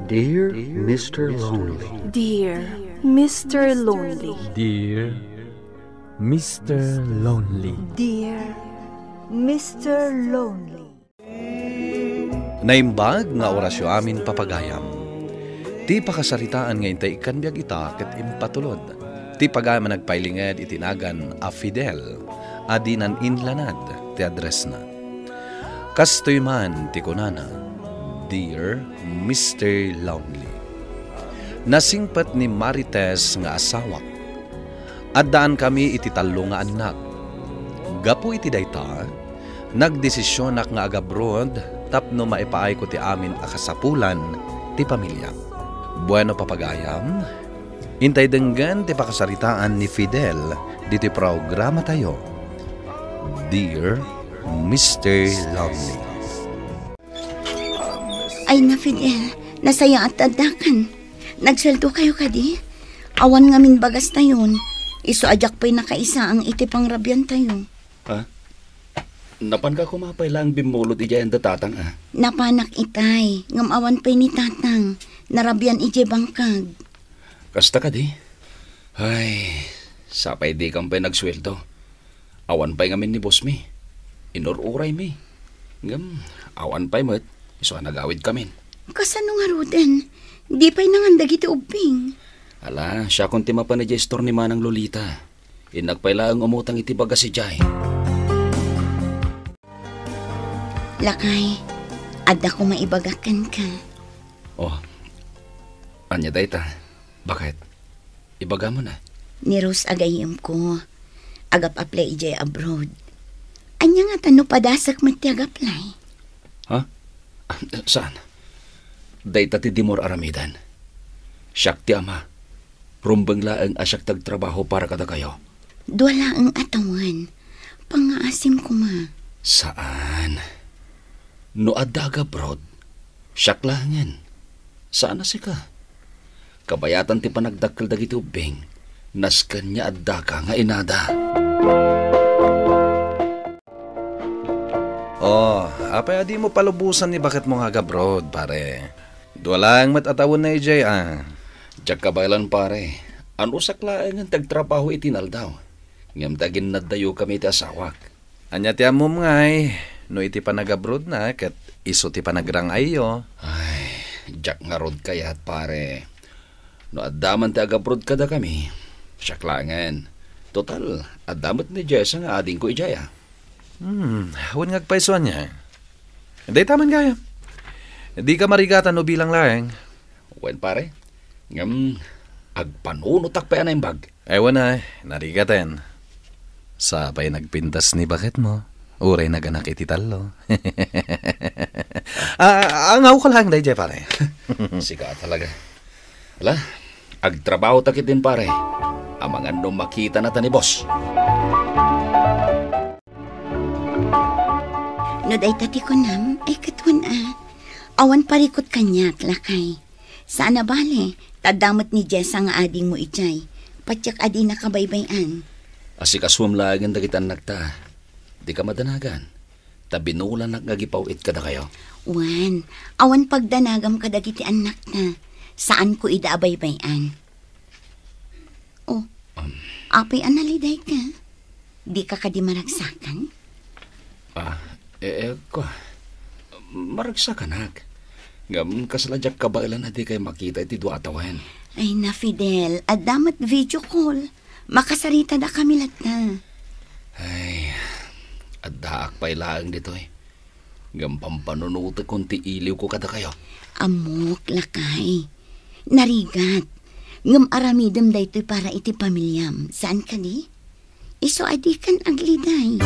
Dear Mr. Lonely. Dear Mr. Lonely. Dear Mr. Lonely. Dear Mr. Lonely. Naimbag nga orasyo amin papagayam. Ti pakasaritaan nga intay ikan biyag ita ket impatulod. Ti pagayam nagpailinged itinagan a Fidel. Adinan inlanad ti address na. Kastoy man ti kunana, Dear Mr. Lonely. Nasingpat ni Marites nga asawak. Addaan kami iti talo nga anak. Gapu iti dayta, nagdesisyonak nga agabrod tapno maipaay ko ti amin akasapulan ti pamilya. Bueno papagayam, intay denggan ti pakasaritaan ni Fidel diti programa tayo. Dear Mr. Lonely. Ay na Fidel, nasaya at tadakan. Nagseldo kayo kadi. Awan nga min bagas tayon. Iso ajak pa'y nakaisa ang iti pang rabyan tayo. Ha? Napan ka kumapay lang bimulot ija ang datatang Napanak itay, ngam awan pa'y ni tatang. Narabyan ije bangkag. Kasta ka di? Ay, sapay di kang pa'y nagsweldo. Awan pa'y ngamin ni boss mi. Inururay mi. Ngam, awan pa'y mo't. Iso nagawid kami. Kasano nga Ruden? Di pa'y nangandag iti ubing. Ala, siya kung timapanadya ni Manang Lolita. Inagpayla ang umutang iti baga si Jai. Lakay, adda ko maibagakan ka. Oh, anya dayta. Bakit? Ibaga mo na. Ni Rose agayim ko. Agap-aplay ijay abroad. Anya nga tano padasak magti-agaplay. Ha? Saan? Dayta ti Dimor Aramidan. Siyak ti ama. Rumbang laang asyak tagtrabaho para kada kayo. Dwala ang atawan. Pangaasim ko ma. Saan? No adaga brod. Siyak lang yan. Saan na si ka? Kabayatan ti panagdakkel dagiti ubing. Naskan niya adaka nga inada. Oh, apay adi mo palubusan ni bakit mo nga gabrod, pare. Duwalang matatawon na ijay, Diyak kabaylan pare, ano saklaan ang tagtrabaho itinal daw. Ngam dagin nadayo kami ti asawak. Anya ti amom ngay, no iti panagabrod na, ket iso ti panagrang ayo. Ay, diyak nga rod kayat pare. No adaman ti agabrod kada kami, saklangan. Total, adamat ni Jessa nga ading ko ijaya. Huwag ngagpaisuan niya. Hindi taman kaya. Hindi ka marigatan no bilang laeng. Wen pare, ngam agpanunutak pa yan ang bag. Ewan na, narigaten. Sapay nagpintas ni bakit mo. Uray naganak iti talo. Angaw ko lang dahi jay pare. Sika talaga. Ala, agtrabaho takit din pare. Amangan nung makita na ta ni boss. No day tati ko nam, ay katun Awan parikot kanyak, lakay. Saan na bale? Tadamot ni Jessa nga ading mo ijay. Patyak adi na kabaybayan. Asikaswam lagan dagit anak ta. Di ka madanagan. Tabinulan nagagipawit ka na kayo. Wan, awan pagdanagam ka dagiti anak na. Saan ko idaabaybayan? Oh, apay analiday ka. Di ka kadi maragsakan? Ko. Maragsakan Ngam kasaladyak kabailan na di kayo makita iti duatawen. Ay na Fidel, adamat video call. Makasarita na kami na. Ay, adaak pa'y laang dito Ngam pampanunuta kung ti iliw ko kada kayo. Amok, lakay. Narigat. Ngam aramidam da ito'y para iti pamilyam. Saan ka di? Iso adikan agliday.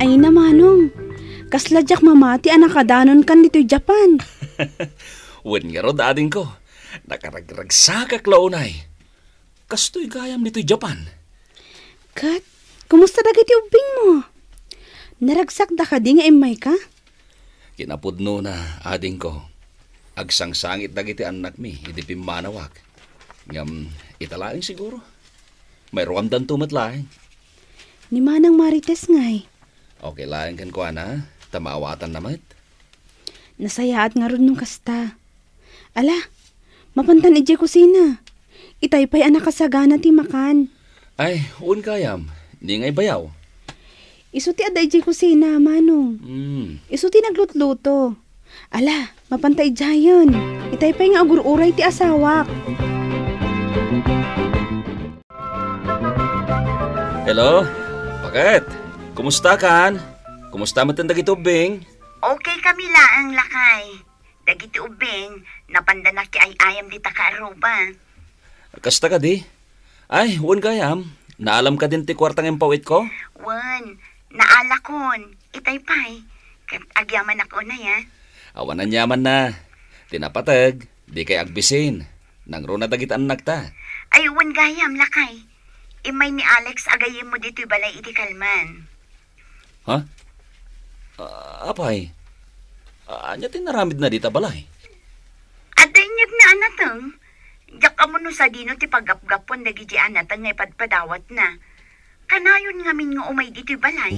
Ay na manong, kasladyak mamati anakadanon kan dito'y Japan. Wen nga ro dading ko. Nakaragragsakak launay. Kasto'y gayam nito'y Japan. Kat, kumusta dagiti ubing mo? Naragsak da ka di nga imay ka? Kinapudno na ading ko. Agsangsangit dagiti anak mi, iti pimanawak. Ngam, italaing siguro. May ruamdan tumat laing. Ni Manang Marites ngay. Okay laing kan ko na, tamawatan naman. Nasayaat nga ron nung kasta. Ala, mapantan ije kusina. Itaypay anak kasagana ti makan. Ay, un kayam. Di ngay bayaw. Isu ti aday ije kusina, Manong. Isu ti naglutluto. Ala, mapantay jayon. Itaypay nga agur-uray ti asawak. Hello? Bakit? Kumusta kan? Kumusta man dagiti ubing? Okay kami laang lakay. Dagiti ubing, napandanak ki ay ayam di takaaruba. Kasta ka di? Ay, un kayam. Naalam ka din ti kwartang empawit ko? Wan, naalakon. Itaypay. Kat agyaman ako na ya. Awan ang yaman na. Tinapatag, di kay agbisin. Nangro na dagit anak ta. Ay, wan gayam lakay. Imay ni Alex agayim mo dito'y balay iti kalman. Ha? Apay? Anya tinaramid na dita balay? Adanyag na anatang. Diyak ka mo no sa dino ti pagapgapon dagiti anatang ngay padpadawat na. Kanayon ngamin nga umay dito'y balay.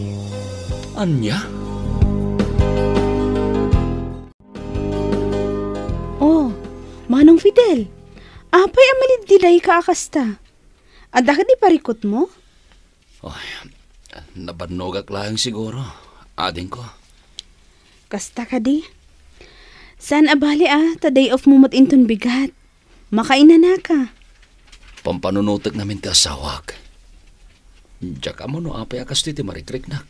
Anya? Oh, Manong Fidel. Apay amalid dilay ka akasta. Ada ka di parikot mo? Ay, nabanogak lang siguro. Ading ko. Kasta ka di. San abali ta day off mo inton bigat. Makaina na ka. Pampanunutek namin ti asawak. Diyak mo no apay akas ti marikrik na.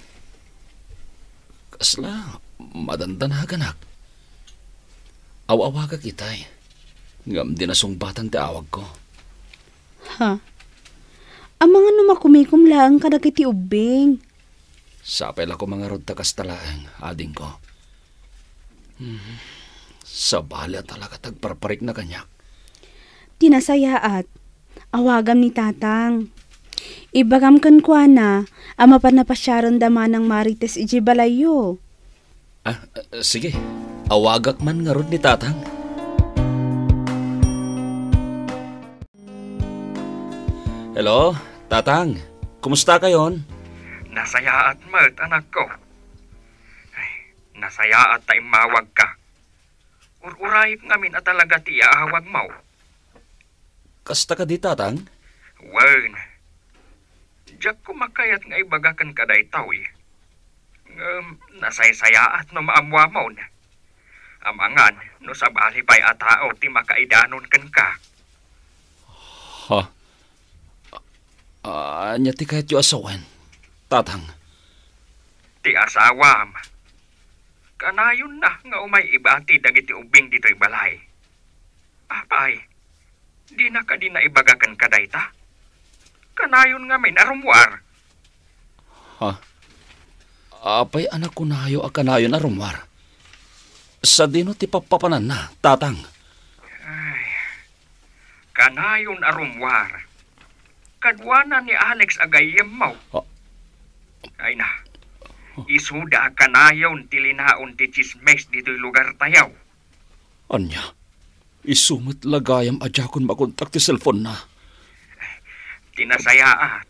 Kasla, madandanagan. Awawa ka kitay. Ngam dinasumbatan ti awag ko. Ha? Ang mga numakumikum lang kadagiti ubing. Sapay la ko mga rod takas talaang, ading ko. Sa bala talaga tagparparik na kanyak. Tinasayaat. Awagam ni tatang. Ibagam kan kwa na, ama pa napasyaron dama ng Marites iji balayo. Sige. Awagak man nga rod ni tatang. Hello, tatang. Kumusta kayon? Nasayaat mat, anak ko. Ay, nasayaat ta imawag ka. Ururayip ngamin at talaga ti aawag mo. Kasta ka di, tatang? Wen, diyak kumakayat nga ibagakan ka da itaw eh. Nasaysayaat no maamwa mo na. Amangan, no sabali pa'y atao ti makaidanon kan ka. Ha? Anya ti kahit yu asawan, tatang. Ti asawam. Kanayon na nga umay ibati dagiti ubing dito'y balay. Apay, di na ka di na ibagakan ka dayta. Kanayon nga may narumwar. Ha? Apay anak ko na hayo akanayon na rumwar. Sa dino ti papapanan na, tatang. Ay, kanayon arumwar. Kadwana ni Alex agayem mo. Ay na, isuda kanayon tilinaon ti chismes dito'y lugar tayaw. Anya, isumit lagayam adjakon makontak ti cellphone na. Tinasayaat.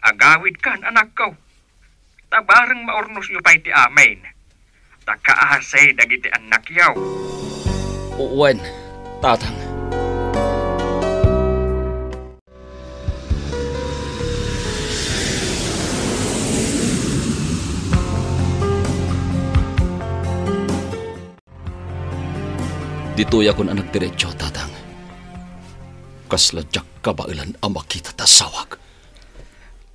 Agawid kan anak ko. Tabarang maornos yu pa'y ti amen. Takaasay dagiti anak yaw. Wen, tatang. Dito'y akong anak diretsyo, tatang. Kasladyak kabailan ang makita tasawag.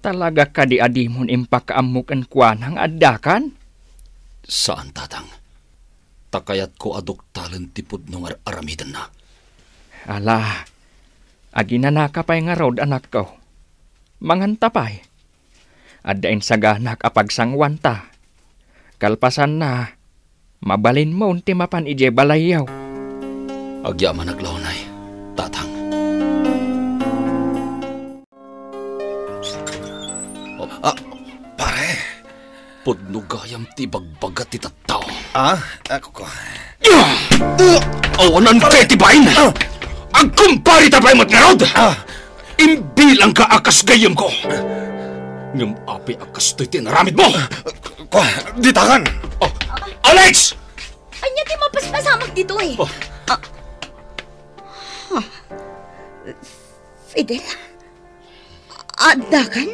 Talaga ka di adimon impakaamukan kwanang addakan? Saan, tatang? Takayat ko adok talentipod nung aramidan na. Ala, aginanaka pa'y nga rod anak ko. Manganta pa'y. Adain saganak apagsangwanta. Kalpasan na, mabalin mo unti mapan ije balayaw. Agyaman naglaunay, tatang. Pare. Pudnugayam ti bagbagat ti tattao. Ako ko. Awanan kay ti bain! Ang kumpari tapay mo't nga rod! Imbilang ka akas gayam ko! Ngam api akas to'y tinaramid mo! Ditakan! Oh, Alex! Anya ti mapaspasamag dito eh. Oh. Fidel? Adakan?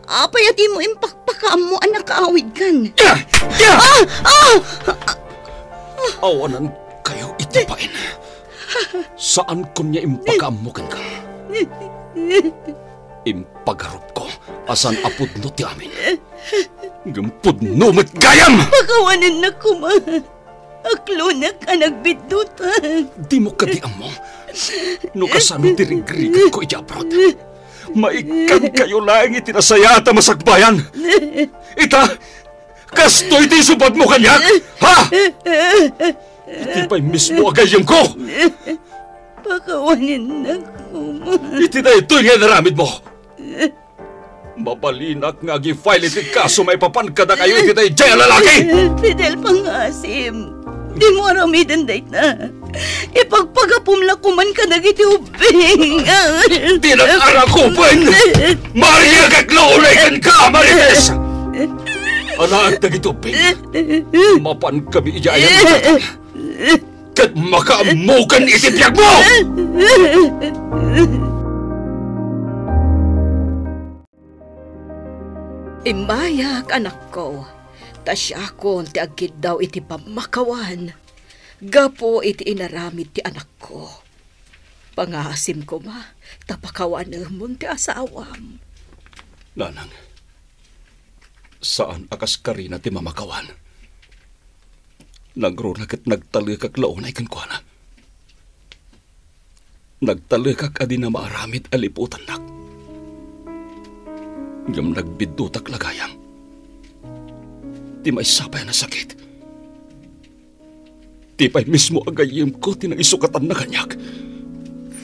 Apayati mo impakpakaam mo anak kaawid kan. Awanan kayo itipain. Saan ko niya impakaam mo kan ka? Impagarup ko asan apod no ti amin. Gampod no met gayam! Pakawanan na kuma. Aklo na ka nagbidutan. Di mo kadiam mo. No kasano dirigrigan ko ijabrod. Maikan kayo lang itinasaya at masagbayan. Ita, kasto iti subad mo kanyak, ha? Iti pa'y mismo agayam ko. Pakawanin na kuma. Iti na ito'y nga naramid mo. Mabalinak nga gi-file iti kaso may papankada kayo iti tayo dyan lalaki. Fidel Pangasim, di mo aramidan dahit na. Ipagpagapumla kuman ka na giti ubing. Tinag-arakupan! Maria kaklaulayan ka, Marites! Anak na giti ubing, mapan kami iyayan mo. Kat makaamukan itipyag mo! Imayak, anak ko. Tasya ko ti agid daw iti pamakawan. Gapo iti inaramid ti anak ko. Pangasim ko ma, tapakawan mo ti asawam. Nanang, saan akas karina ti mamakawan? Nagrunag at nagtalikak launay kan kwa na. Nagtalikak adi na maaramid aliputan nak. Ngam nagbidutak lagayam. Di may sapay na sakit. Di pa'y mismo agayim ko tinaisukatan na kanyak.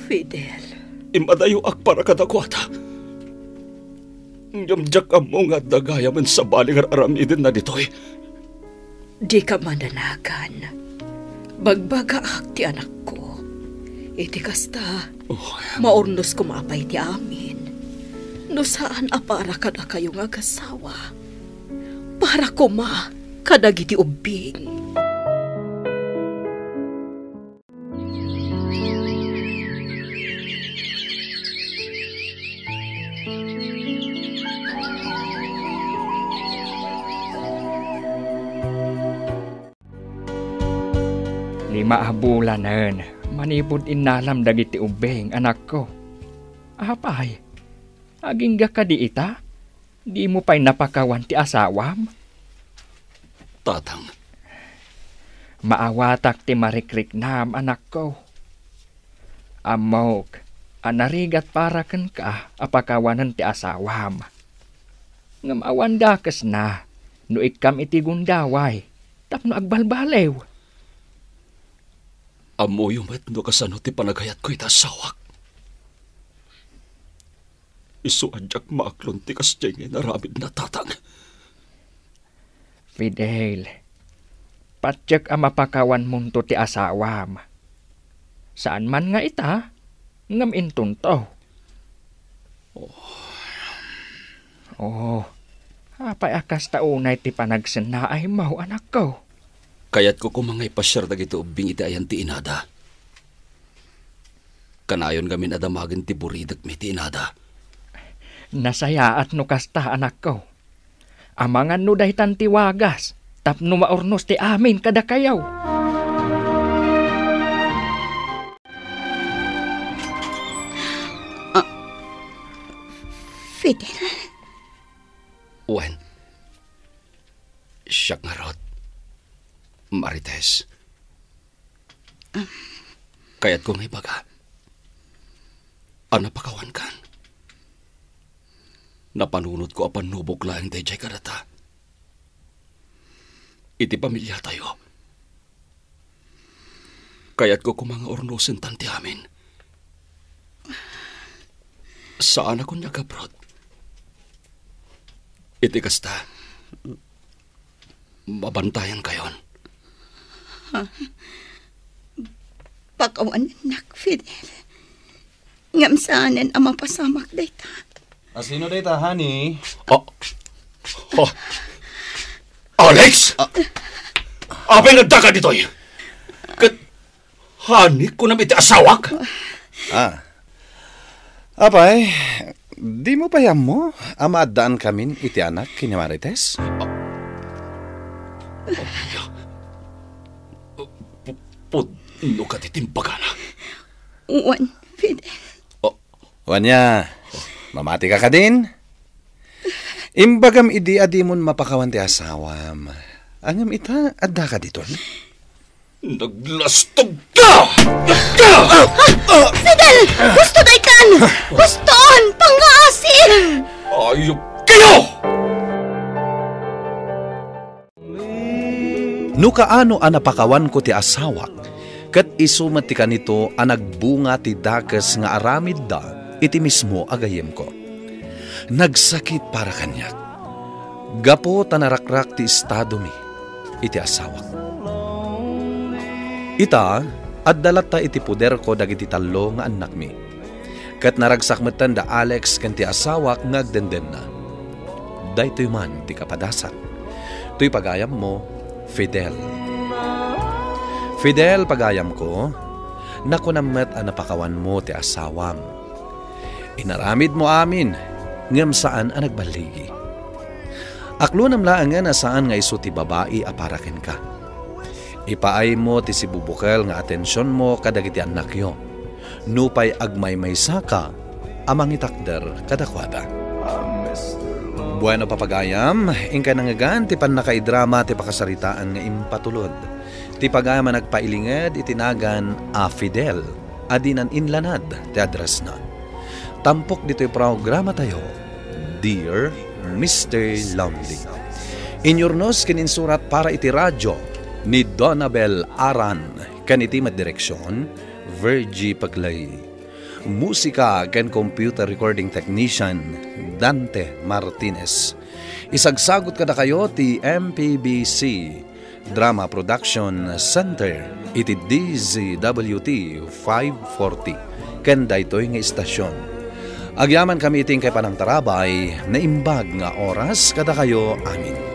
Fidel. Imadayo ak para kadakwata. Ngam jak mo nga dagayaman sa baling aramidin na dito'y. Di ka mananagan. Bagbaga ak ti anak ko. Iti kasta, maurnos kumapay ti amin. No saan apara kada kayo nga kasawa. Para kuma kadagiti ubing. Lima bulanan, manipod inalam dagiti ubeng anak ko. Apay, aging ka di ita? Di mo pa'y napakawan ti asawam? Tatang. Maawatak ti marikriknam anak ko. Amok, anarigat para ken ka apakawanan ti asawam. Ngam awandakas na, no ikam iti gundaway, tapno agbalbalew. Amo yung met no kasano ti panagayat ko ita sawak. Isuadyak maaklon ti kasjeng naramid na tatang. Fidel, patyak ang mapakawan munto ti asawam. Saan man nga ita, ngam intunto. Oh, apay akas taunay ti panagsanaay mo anak ko. Kayat ko kumangay pasyar dagiti ubing iti ayan ti inada. Kanayon gamin adamagin ti buridak mi ti inada. Nasaya at no kasta anak ko. Amangan no dahitan ti wagas, tapno maornos ti amin kada kayaw. Fidel? Wen, siyak nga rod. Marites. Kaya't ko ngay baga. Anapakawan kan. Napanunod ko apan nubok lang day jay karata. Iti pamilya tayo. Kaya't ko kumanga ornosin tanti amin. Saan ako niya kabrod? Iti kasta. Mabantayan kayon. Pakawan nak Fidel. Ngamsaanan ang mapasamak dayta. Sino dayta, honey? Alex! Apay nagdaka dito'y. Hani ko na iti asawak. Apay, di mo payam mo amadaan kamin iti anak kini Marites? Pudno ka titimbagana. Uwan, Fidel. Wanya, mamati ka din? Imbagam idi adimon mapakawan ti asawam. Angam ita, adda ka dito? Naglastog ka! Fidel! Gusto day kan! Guston! Pangaasin! Ayop kayo! Nukaano ang napakawan ko ti asawak, kat isumat ti kanito ang nagbunga ti dakes nga aramid da, iti mismo agayem ko. Nagsakit para kanyak. Gapo tanarakrak ti estado mi, iti asawak. Ita, at dalata iti puder ko dagiti talo nga anak mi. Kat naragsakmetan da Alex ken ti asawak ngagdenden na. Daytoy man ti kapadasan. Tuy pagayam mo, Fidel. Fidel, pagayam ko, nakunamet ang napakawan mo ti asawam. Inaramid mo amin, ngam saan ang nagbaligi. Aklo namlaan nga na saan nga iso ti babae aparaken ka. Ipaay mo ti si bubukel nga atensyon mo kadagiti anak yo. Nupay agmay-maysa ka, amang itakder kadakwada. Bueno papagayam, ingka nangagan ti panakaidrama ti pakasaritaan nga impatulod. Ti pagayam nagpailinged itinagan a Fidel, adinan inlanad ti address na. Tampok dito'y programa tayo, Dear Mr. Lonely. Inyornos kininsurat para iti radyo ni Donabel Aran, kaniti madireksyon, Virgie Paglay. Musika ken computer recording technician, Dante Martinez. Isagsagot kada kayo ti MPBC Drama Production Center, iti DZWT 540, ken daytoy nga istasyon. Agyaman kami iting kay panang tarabay na imbag nga oras kada kayo amin.